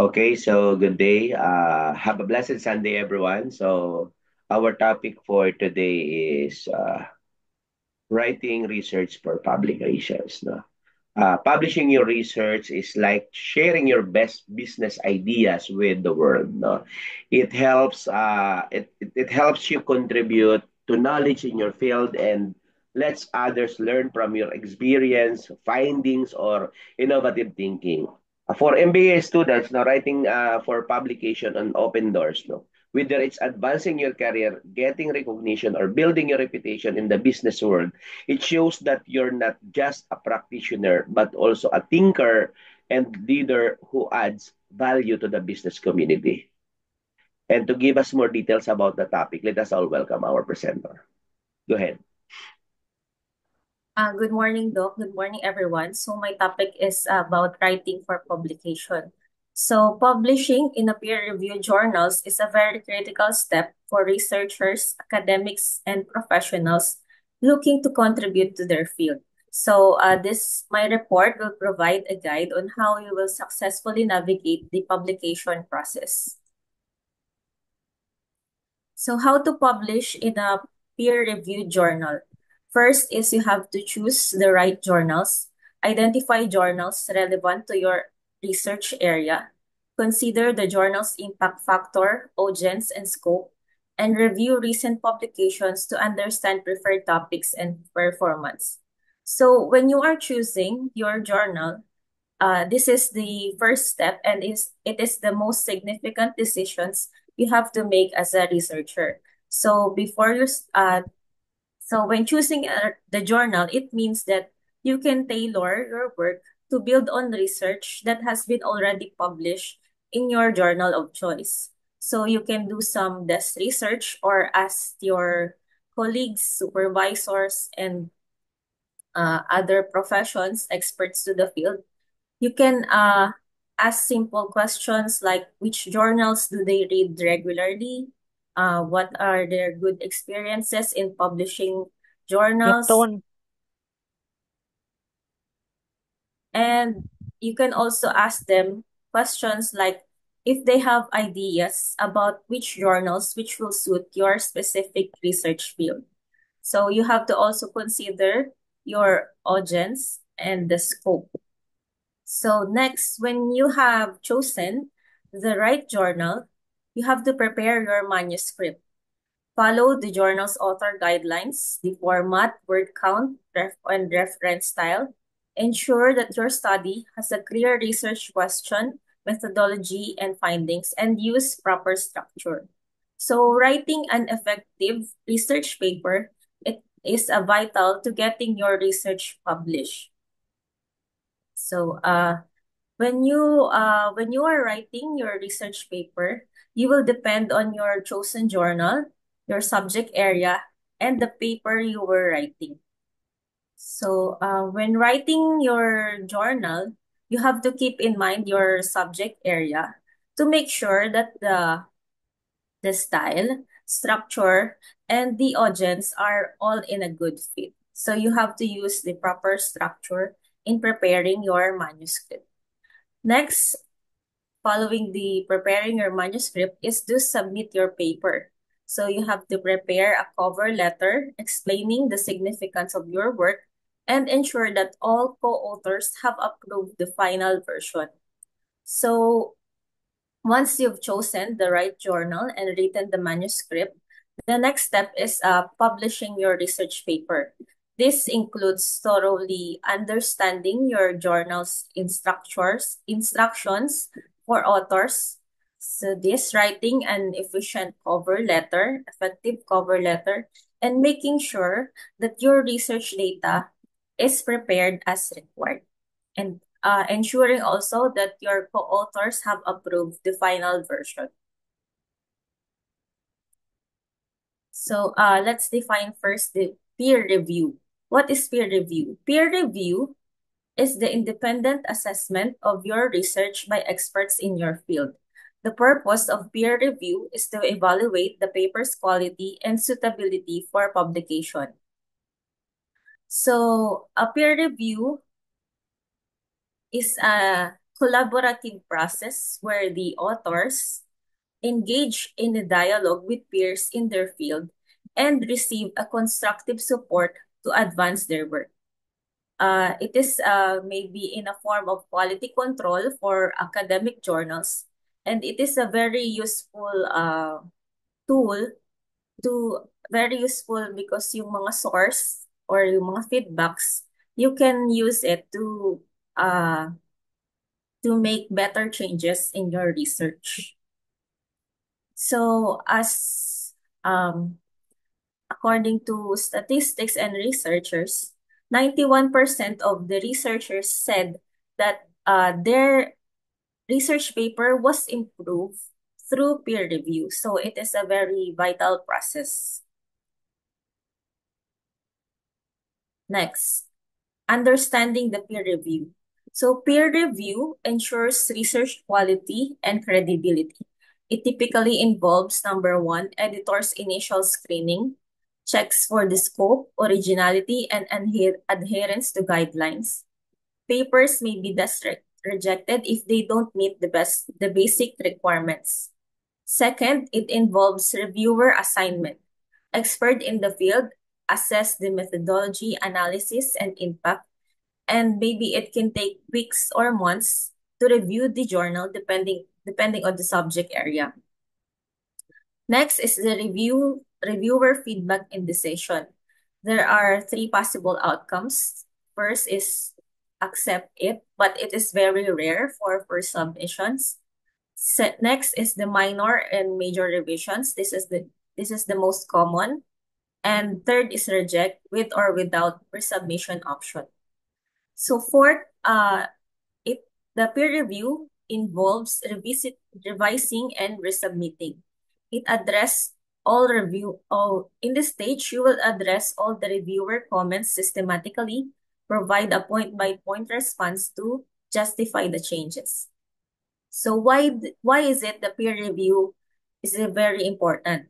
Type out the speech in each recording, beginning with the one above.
Okay, so good day. Have a blessed Sunday, everyone. So, our topic for today is writing research for publications. No? Publishing your research is like sharing your best business ideas with the world. No? It helps you contribute to knowledge in your field and lets others learn from your experience, findings, or innovative thinking. For MBA students, now writing for publication on open doors, no? Whether it's advancing your career, getting recognition, or building your reputation in the business world, it shows that you're not just a practitioner, but also a thinker and leader who adds value to the business community. And to give us more details about the topic, let us all welcome our presenter. Go ahead. Good morning, Doc. Good morning, everyone. So my topic is about writing for publication. So publishing in a peer-reviewed journals is a very critical step for researchers, academics, and professionals looking to contribute to their field. So this my report will provide a guide on how you will successfully navigate the publication process. So how to publish in a peer-reviewed journal? First is you have to choose the right journals, identify journals relevant to your research area, consider the journal's impact factor, audience, and scope, and review recent publications to understand preferred topics and performance. So when you are choosing your journal, this is the first step and it is the most significant decisions you have to make as a researcher. So when choosing the journal, it means that you can tailor your work to build on research that has been already published in your journal of choice. So you can do some desk research or ask your colleagues, supervisors, and other professions, experts to the field. You can ask simple questions like which journals do they read regularly? What are their good experiences in publishing journals? Yaktawan. And you can also ask them questions like if they have ideas about which journals which will suit your specific research field. So you have to also consider your audience and the scope. So next, when you have chosen the right journal, you have to prepare your manuscript. Follow the journal's author guidelines, the format, word count, and reference style. Ensure that your study has a clear research question, methodology, and findings, and use proper structure. So writing an effective research paper, it is a vital to getting your research published. So when you are writing your research paper, you will depend on your chosen journal, your subject area, and the paper you were writing. So when writing your journal, you have to keep in mind your subject area to make sure that the style, structure, and the audience are all in a good fit. So you have to use the proper structure in preparing your manuscript. Next, following the preparing your manuscript is to submit your paper. So you have to prepare a cover letter explaining the significance of your work and ensure that all co-authors have approved the final version. So once you've chosen the right journal and written the manuscript, the next step is publishing your research paper. This includes thoroughly understanding your journal's instructions for authors. So this writing an efficient effective cover letter, and making sure that your research data is prepared as required. And ensuring also that your co-authors have approved the final version. So let's define first the peer review. What is peer review? Peer review is the independent assessment of your research by experts in your field. The purpose of peer review is to evaluate the paper's quality and suitability for publication. So a peer review is a collaborative process where the authors engage in a dialogue with peers in their field and receive a constructive support to advance their work. It is maybe in a form of quality control for academic journals, and it is a very useful tool very useful because yung mga source or yung mga feedbacks, you can use it uh, to make better changes in your research. So um, according to statistics and researchers, 91% of the researchers said that their research paper was improved through peer review. So it is a very vital process. Next, understanding the peer review. So peer review ensures research quality and credibility. It typically involves number one, editor's initial screening, checks for the scope, originality, and adherence to guidelines. Papers may be rejected if they don't meet the basic requirements. Second, it involves reviewer assignment. Expert in the field assess the methodology, analysis, and impact, and maybe it can take weeks or months to review the journal depending on the subject area. Next is the reviewer feedback in decision. There are three possible outcomes. First is accept it, but it is very rare for first submissions. Next is the minor and major revisions. This is the most common. And third is reject with or without resubmission option. So fourth, it the peer review involves revising and resubmitting. It address all review. Oh, in this stage, you will address all the reviewer comments systematically, provide a point-by-point response to justify the changes. So why is it the peer review is very important?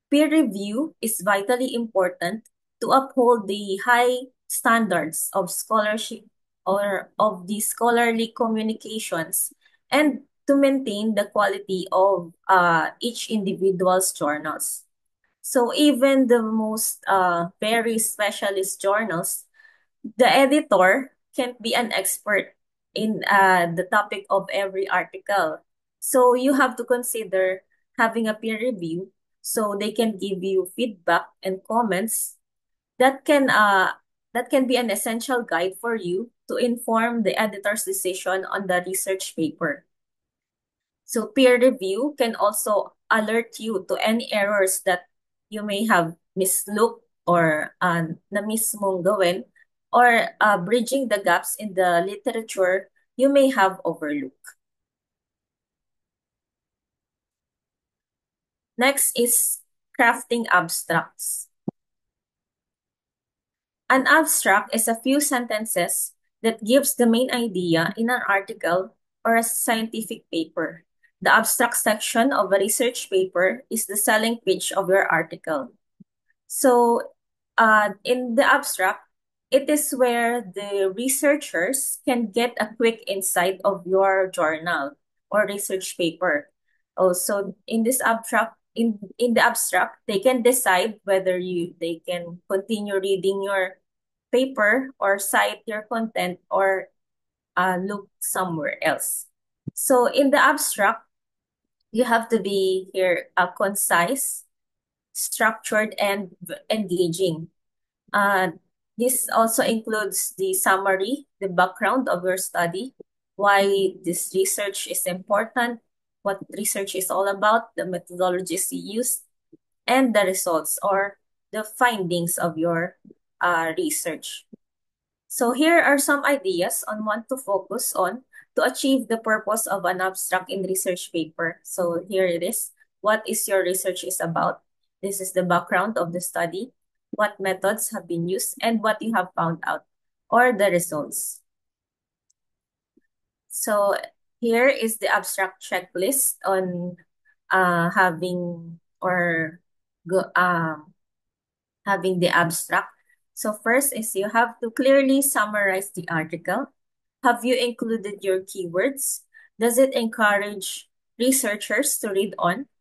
Peer review is vitally important to uphold the high standards of scholarship or of the scholarly communications and to maintain the quality of each individual's journals. So even the most very specialist journals, the editor can't be an expert in the topic of every article. So you have to consider having a peer review so they can give you feedback and comments that can uh, that can be an essential guide for you to inform the editor's decision on the research paper. So peer review can also alert you to any errors that you may have mislooked or na mismong gawin or bridging the gaps in the literature you may have overlooked. Next is crafting abstracts. An abstract is a few sentences that gives the main idea in an article or a scientific paper. The abstract section of a research paper is the selling pitch of your article. So, in the abstract, it is where the researchers can get a quick insight of your journal or research paper. Also, in the abstract, they can decide whether they can continue reading your paper or cite your content or look somewhere else. So, in the abstract, you have to be here concise, structured, and engaging. This also includes the summary, the background of your study, why this research is important, what research is all about, the methodologies you use, and the results or the findings of your research. So here are some ideas on what to focus on to achieve the purpose of an abstract in research paper. So here it is. What is your research is about? This is the background of the study, what methods have been used, and what you have found out, or the results. So here is the abstract checklist on having or having the abstract. So first is you have to clearly summarize the article. Have you included your keywords? Does it encourage researchers to read on?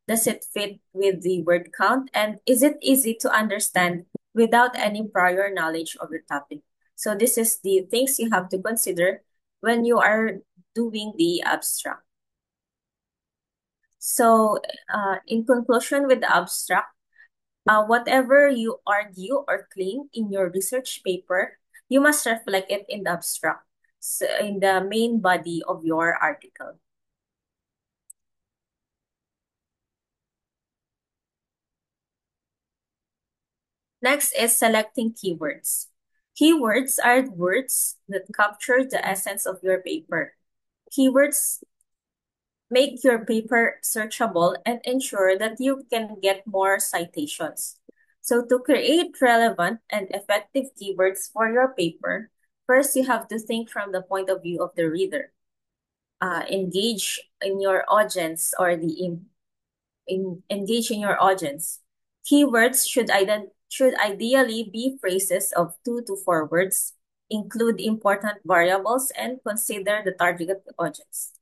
Does it fit with the word count? And is it easy to understand without any prior knowledge of the topic? So this is the things you have to consider when you are doing the abstract. So in conclusion with the abstract, whatever you argue or claim in your research paper, you must reflect it in the abstract, so in the main body of your article. Next is selecting keywords. Keywords are words that capture the essence of your paper. Keywords make your paper searchable and ensure that you can get more citations. So to create relevant and effective keywords for your paper, first you have to think from the point of view of the reader. Engage in your audience or engage in your audience. Keywords should ideally be phrases of 2 to 4 words, include important variables, and consider the target audience.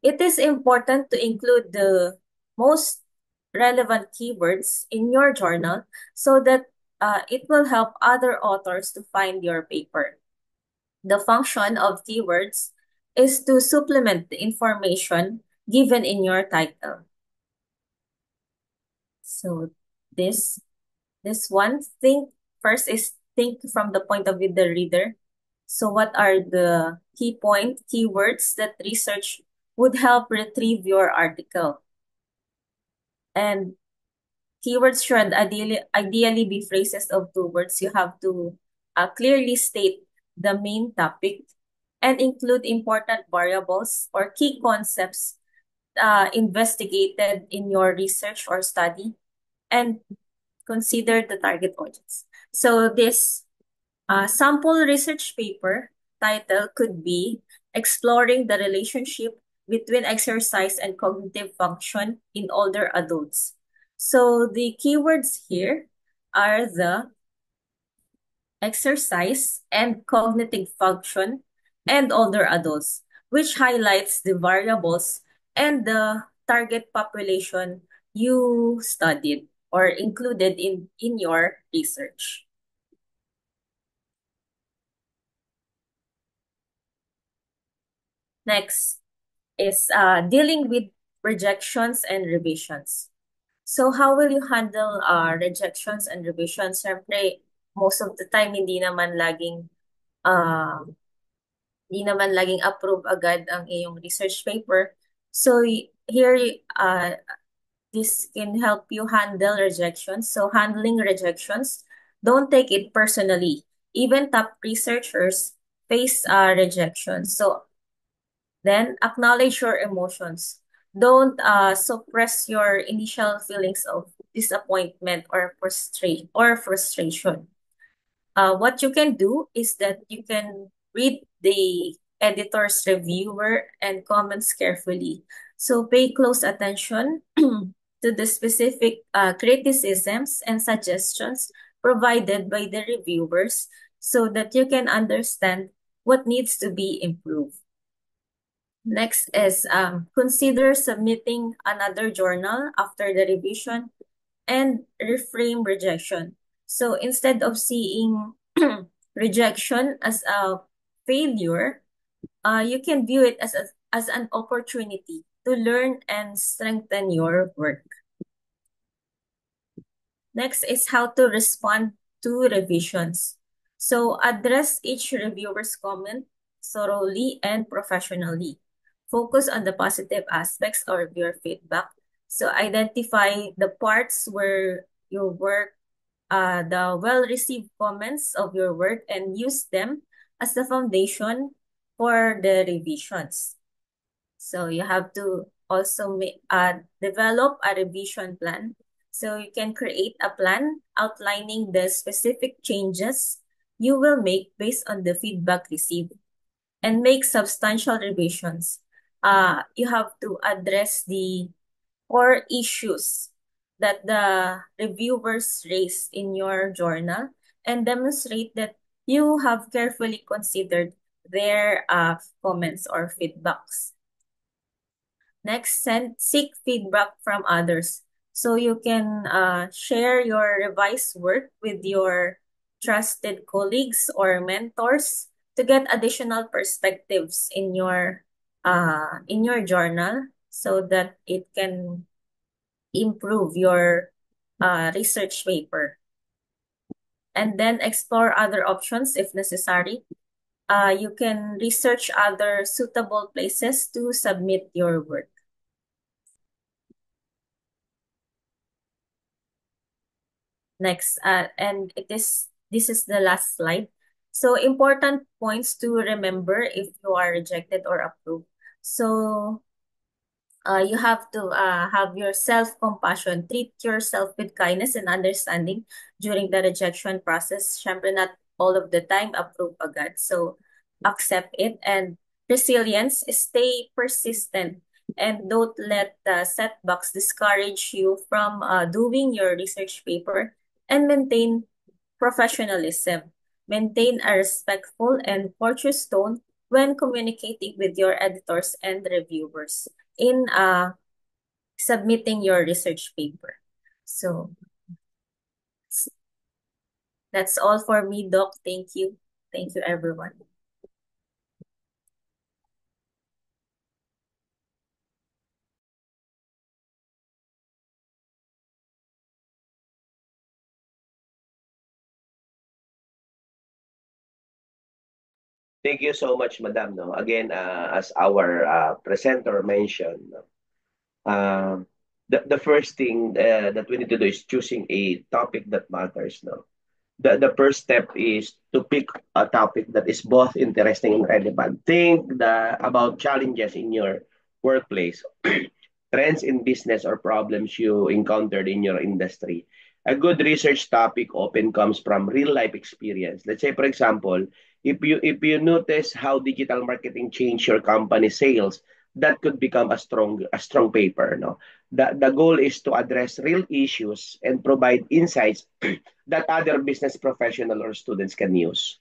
It is important to include the most relevant keywords in your journal so that it will help other authors to find your paper. The function of keywords is to supplement the information given in your title. So this one thing first is think from the point of view of the reader. So what are the keywords that research would help retrieve your article? And keywords should ideally be phrases of 2 words. You have to clearly state the main topic and include important variables or key concepts investigated in your research or study, and consider the target audience. So this sample research paper title could be Exploring the Relationship Between Exercise and Cognitive Function in Older Adults. So the keywords here are the exercise and cognitive function and older adults, which highlights the variables and the target population you studied or included in your research. Next is dealing with rejections and revisions. So how will you handle rejections and revisions? Siyempre, most of the time uh, hindi naman laging approve agad ang iyong research paper. So here this can help you handle rejections. So handling rejections, don't take it personally. Even top researchers face rejection. So then acknowledge your emotions. Don't suppress your initial feelings of disappointment or frustration. What you can do is that you can read the editor's reviewer and comments carefully. So pay close attention to the specific criticisms and suggestions provided by the reviewers so that you can understand what needs to be improved. Next is consider submitting another journal after the revision and reframe rejection. So instead of seeing rejection as a failure, you can view it as an opportunity to learn and strengthen your work. Next is how to respond to revisions. So address each reviewer's comment thoroughly and professionally. Focus on the positive aspects of your feedback. So identify the parts where your work, the well-received comments of your work, and use them as the foundation for the revisions. So you have to also develop a revision plan. So you can create a plan outlining the specific changes you will make based on the feedback received and make substantial revisions. You have to address the core issues that the reviewers raise in your journal and demonstrate that you have carefully considered their comments or feedbacks. Next, seek feedback from others. So you can share your revised work with your trusted colleagues or mentors to get additional perspectives in your journal so that it can improve your research paper. And then explore other options if necessary. You can research other suitable places to submit your work. Next, and this is the last slide. So important points to remember if you are rejected or approved. So you have to have your self-compassion. Treat yourself with kindness and understanding during the rejection process. Syempre, not all of the time approve agad. So accept it. And resilience, stay persistent and don't let the setbacks discourage you from doing your research paper, and maintain professionalism. Maintain a respectful and courteous tone when communicating with your editors and reviewers in submitting your research paper. So that's all for me, Doc. Thank you. Thank you, everyone. Thank you so much, Madam. No? Again, as our presenter mentioned, no? uh, the first thing that we need to do is choosing a topic that matters. No? The first step is to pick a topic that is both interesting and relevant. Think about challenges in your workplace, trends in business, or problems you encountered in your industry. A good research topic often comes from real life experience. Let's say, for example, if you notice how digital marketing changed your company sales, that could become a strong paper. No, the goal is to address real issues and provide insights that other business professional or students can use.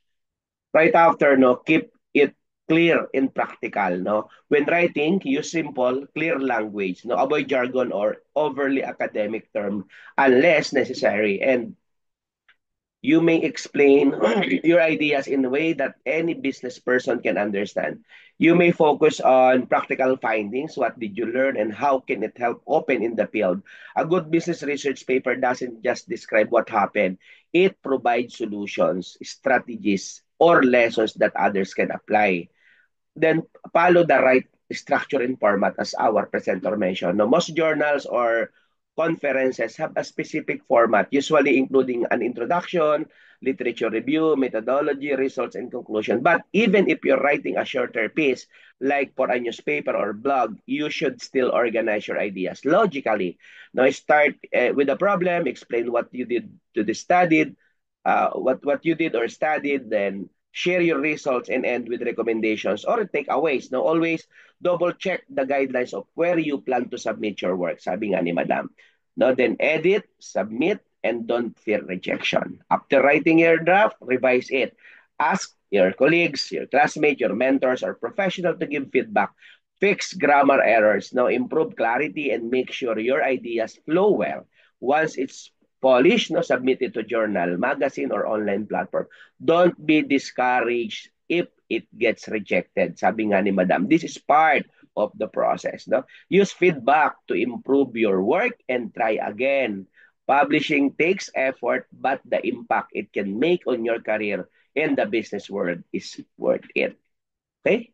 Right after, no, keep it clear and practical. No, when writing, use simple, clear language. No, avoid jargon or overly academic term unless necessary, and you may explain your ideas in a way that any business person can understand. You may focus on practical findings. What did you learn and how can it help open in the field? A good business research paper doesn't just describe what happened, it provides solutions, strategies, or lessons that others can apply. Then follow the right structure and format as our presenter mentioned. No, most journals or conferences have a specific format, usually including an introduction, literature review, methodology, results, and conclusion. But even if you're writing a shorter piece, like for a newspaper or blog, you should still organize your ideas logically. Now, start with a problem, explain what you did to the studied, what you did or studied, then share your results and end with recommendations or takeaways. Now, always double check the guidelines of where you plan to submit your work, sabi nga ni Madam. Now, then edit, submit, and don't fear rejection. After writing your draft, revise it. Ask your colleagues, your classmates, your mentors, or professional to give feedback. Fix grammar errors. Now, improve clarity and make sure your ideas flow well. Once it's polished, no, submit it to journal, magazine, or online platform. Don't be discouraged if it gets rejected. Sabi nga ni Madam, this is part of the process. No? Use feedback to improve your work and try again. Publishing takes effort, but the impact it can make on your career in the business world is worth it. Okay?